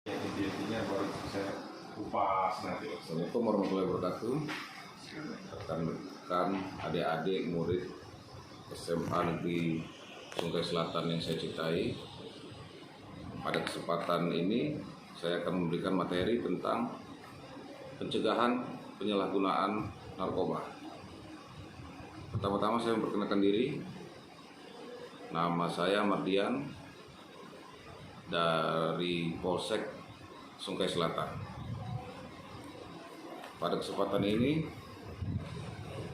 Intinya baru saya kupas nanti. Assalamualaikum warahmatullahi wabarakatuh. Rekan-rekan, adik-adik, murid SMA Negeri Sungai Selatan yang saya cintai. Pada kesempatan ini saya akan memberikan materi tentang pencegahan penyalahgunaan narkoba. Pertama-tama saya memperkenalkan diri. Nama saya Mardian dari Polsek Sungai Selatan. Pada kesempatan ini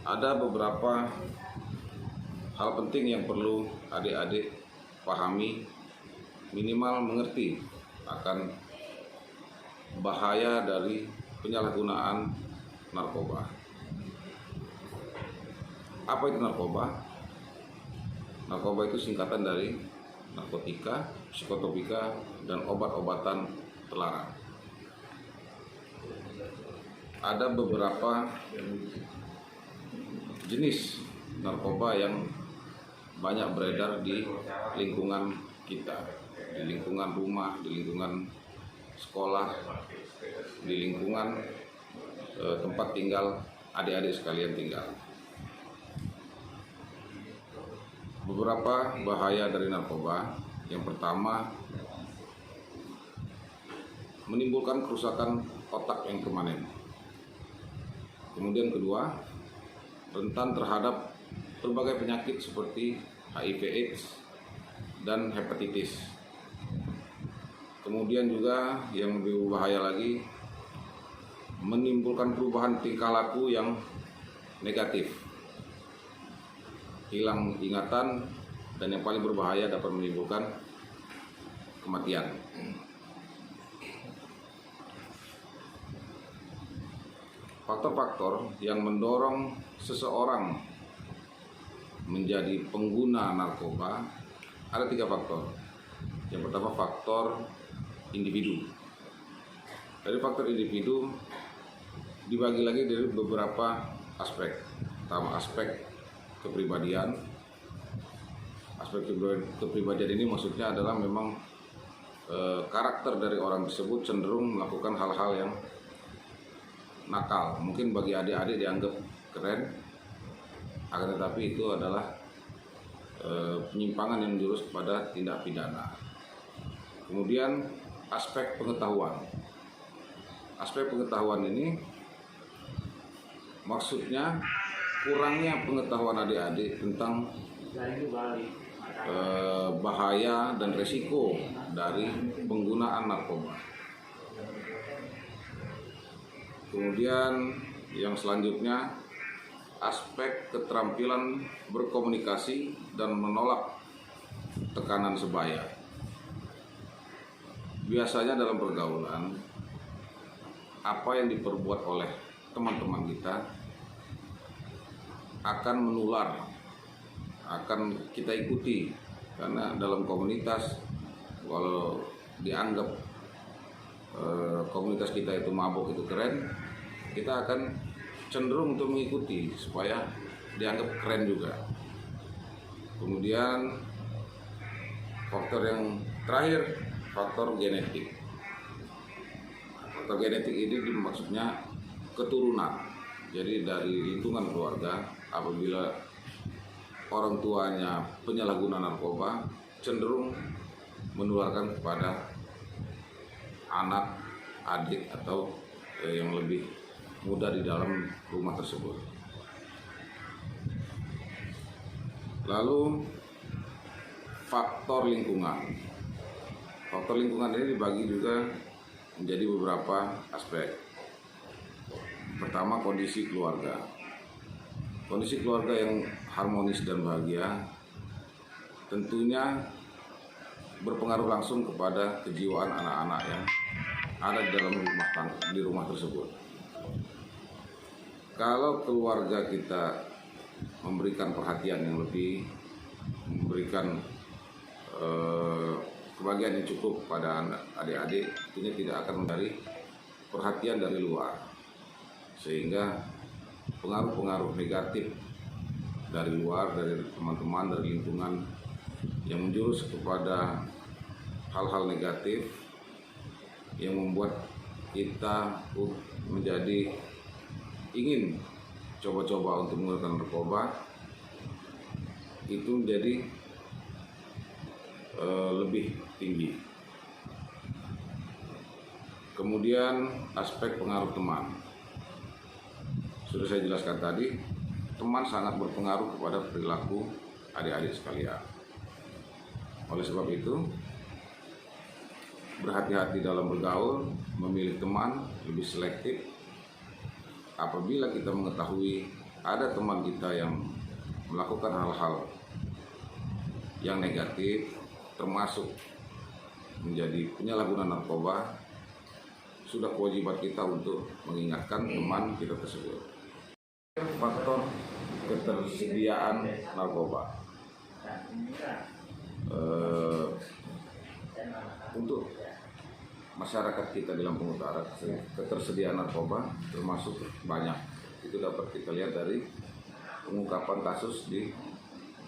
ada beberapa hal penting yang perlu adik-adik pahami, minimal mengerti akan bahaya dari penyalahgunaan narkoba. Apa itu narkoba? Narkoba itu singkatan dari narkotika, psikotropika, dan obat-obatan terlarang. Ada beberapa jenis narkoba yang banyak beredar di lingkungan kita, di lingkungan rumah, di lingkungan sekolah, di lingkungan tempat tinggal adik-adik sekalian tinggal. Beberapa bahaya dari narkoba. Yang pertama, menimbulkan kerusakan otak yang permanen. Kemudian kedua, rentan terhadap berbagai penyakit seperti HIV/AIDS dan hepatitis. Kemudian juga yang lebih berbahaya lagi, menimbulkan perubahan tingkah laku yang negatif, hilang ingatan, dan yang paling berbahaya dapat menimbulkan kematian. Faktor-faktor yang mendorong seseorang menjadi pengguna narkoba ada 3 faktor. Yang pertama, faktor individu. Dari faktor individu dibagi lagi dari beberapa aspek. Pertama, aspek kepribadian. Aspek kepribadian ini maksudnya adalah memang karakter dari orang tersebut cenderung melakukan hal-hal yang nakal. Mungkin bagi adik-adik dianggap keren, akan tetapi itu adalah penyimpangan yang menjurus kepada tindak pidana. Kemudian aspek pengetahuan. Aspek pengetahuan ini maksudnya kurangnya pengetahuan adik-adik tentang bahaya dan resiko dari penggunaan narkoba. Kemudian yang selanjutnya, aspek keterampilan berkomunikasi dan menolak tekanan sebaya. Biasanya dalam pergaulan, apa yang diperbuat oleh teman-teman kita akan menular, akan kita ikuti, karena dalam komunitas kalau dianggap komunitas kita itu mabuk, itu keren, kita akan cenderung untuk mengikuti supaya dianggap keren juga. Kemudian faktor yang terakhir, faktor genetik. Faktor genetik ini maksudnya keturunan. Jadi dari lingkungan keluarga, apabila orang tuanya penyalahguna narkoba, cenderung menularkan kepada anak, adik, atau yang lebih muda di dalam rumah tersebut. Lalu faktor lingkungan. Faktor lingkungan ini dibagi juga menjadi beberapa aspek. Pertama, kondisi keluarga. Kondisi keluarga yang harmonis dan bahagia tentunya berpengaruh langsung kepada kejiwaan anak-anak yang ada di dalam rumah tersebut. Kalau keluarga kita memberikan perhatian yang lebih, memberikan kebahagiaan yang cukup pada adik-adik, tentunya tidak akan mencari perhatian dari luar, sehingga pengaruh-pengaruh negatif dari luar, dari teman-teman, dari lingkungan yang menjurus kepada hal-hal negatif yang membuat kita menjadi ingin coba-coba untuk menggunakan narkoba itu menjadi lebih tinggi. Kemudian aspek pengaruh teman. Sudah saya jelaskan tadi, teman sangat berpengaruh kepada perilaku adik-adik sekalian. Oleh sebab itu, berhati-hati dalam bergaul, memilih teman, lebih selektif. Apabila kita mengetahui ada teman kita yang melakukan hal-hal yang negatif, termasuk menjadi penyalahguna narkoba, sudah kewajiban kita untuk mengingatkan teman kita tersebut. Faktor ketersediaan narkoba. Untuk masyarakat kita di Lampung Utara, ketersediaan narkoba termasuk banyak. Itu dapat kita lihat dari pengungkapan kasus di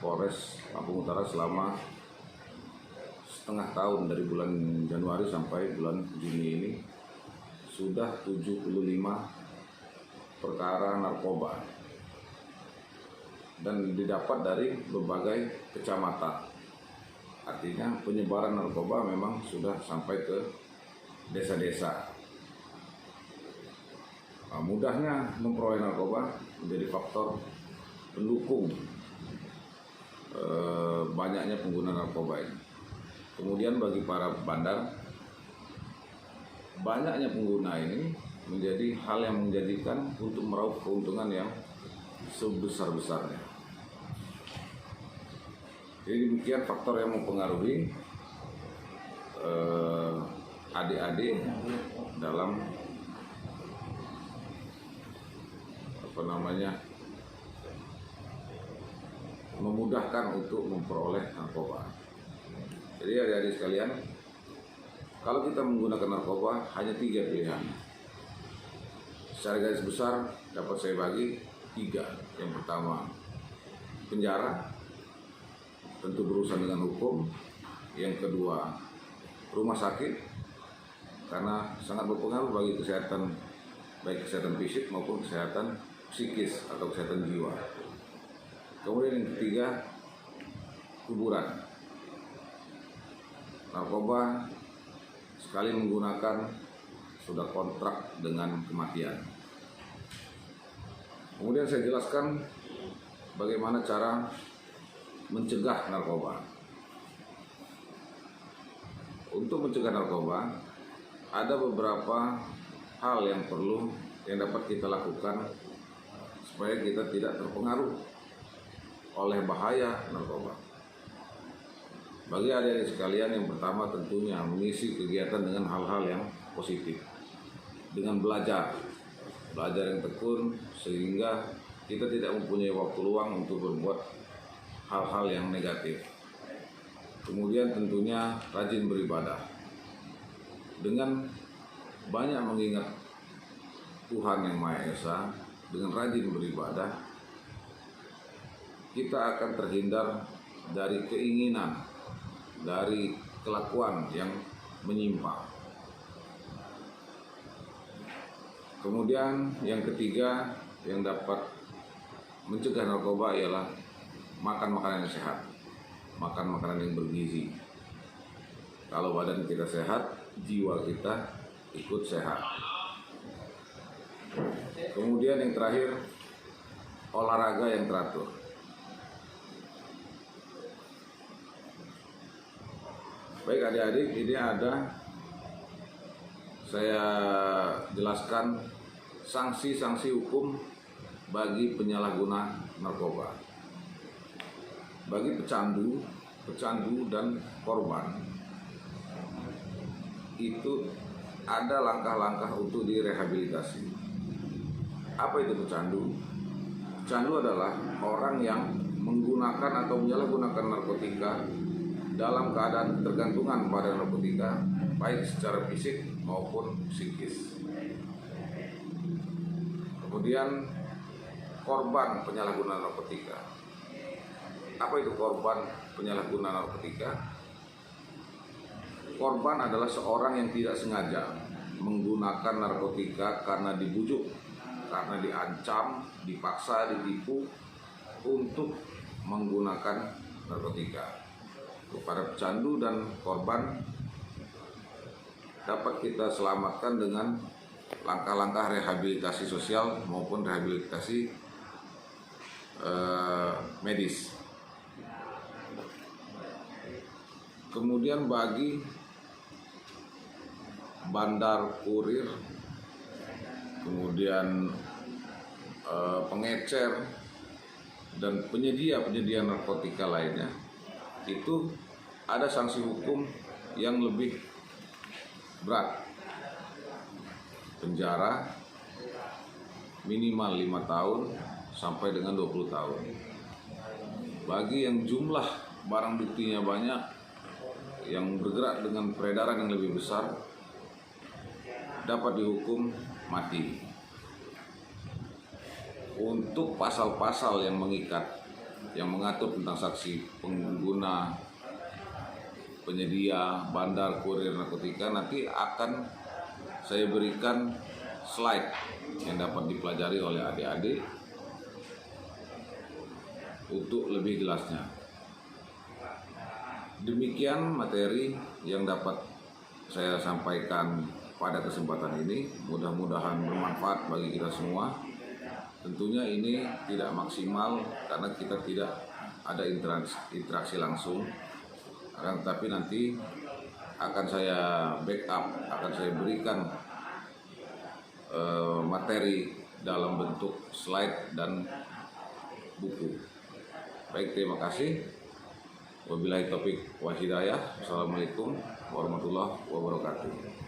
Polres Lampung Utara selama setengah tahun, dari bulan Januari sampai bulan Juni ini sudah 75 perkara narkoba dan didapat dari berbagai kecamatan. Artinya penyebaran narkoba memang sudah sampai ke desa-desa. Mudahnya memperoleh narkoba menjadi faktor pendukung banyaknya pengguna narkoba ini. Kemudian bagi para bandar, banyaknya pengguna ini menjadi hal yang menjadikan untuk meraup keuntungan yang sebesar-besarnya. Jadi demikian faktor yang mempengaruhi adik-adik dalam memudahkan untuk memperoleh narkoba. Jadi adik-adik sekalian, kalau kita menggunakan narkoba hanya 3 pilihan. Secara garis besar dapat saya bagi 3. Yang pertama, penjara, tentu berurusan dengan hukum. Yang kedua, rumah sakit, karena sangat berpengaruh bagi kesehatan, baik kesehatan fisik maupun kesehatan psikis atau kesehatan jiwa. Kemudian yang ketiga, kuburan. Narkoba sekali menggunakan sudah kontrak dengan kematian. Kemudian saya jelaskan bagaimana cara mencegah narkoba. Untuk mencegah narkoba, ada beberapa hal yang dapat kita lakukan supaya kita tidak terpengaruh oleh bahaya narkoba. Bagi adik-adik sekalian, yang pertama tentunya mengisi kegiatan dengan hal-hal yang positif, dengan belajar yang tekun, sehingga kita tidak mempunyai waktu luang untuk berbuat hal-hal yang negatif. Kemudian tentunya rajin beribadah. Dengan banyak mengingat Tuhan Yang Maha Esa, dengan rajin beribadah, kita akan terhindar dari keinginan, dari kelakuan yang menyimpang. Kemudian yang ketiga yang dapat mencegah narkoba ialah makan makanan yang sehat, makan makanan yang bergizi. Kalau badan kita sehat, jiwa kita ikut sehat. Kemudian yang terakhir, olahraga yang teratur. Baik adik-adik, ini saya jelaskan sanksi-sanksi hukum bagi penyalahguna narkoba. Bagi pecandu dan korban, itu ada langkah-langkah untuk direhabilitasi. Apa itu pecandu? Pecandu adalah orang yang menggunakan atau menyalahgunakan narkotika dalam keadaan ketergantungan pada narkotika, baik secara fisik maupun psikis. Kemudian korban penyalahgunaan narkotika. Apa itu korban penyalahgunaan narkotika? korban adalah seorang yang tidak sengaja menggunakan narkotika karena dibujuk, karena diancam, dipaksa, ditipu untuk menggunakan narkotika. Para pecandu dan korban dapat kita selamatkan dengan langkah-langkah rehabilitasi sosial maupun rehabilitasi medis. Kemudian bagi bandar, kurir, kemudian pengecer dan penyedia narkotika lainnya, itu ada sanksi hukum yang lebih berat, penjara minimal 5 tahun sampai dengan 20 tahun. Bagi yang jumlah barang buktinya banyak, yang bergerak dengan peredaran yang lebih besar, dapat dihukum mati. Untuk pasal-pasal yang mengikat, yang mengatur tentang saksi pengguna, penyedia, bandar, kurir narkotika, nanti akan saya berikan slide yang dapat dipelajari oleh adik-adik untuk lebih jelasnya. Demikian materi yang dapat saya sampaikan pada kesempatan ini. Mudah-mudahan bermanfaat bagi kita semua. Tentunya ini tidak maksimal karena kita tidak ada interaksi langsung. Tapi nanti akan saya backup, akan saya berikan materi dalam bentuk slide dan buku. Baik, terima kasih. Wabillahi taufik wa hidayah. Assalamualaikum warahmatullahi wabarakatuh.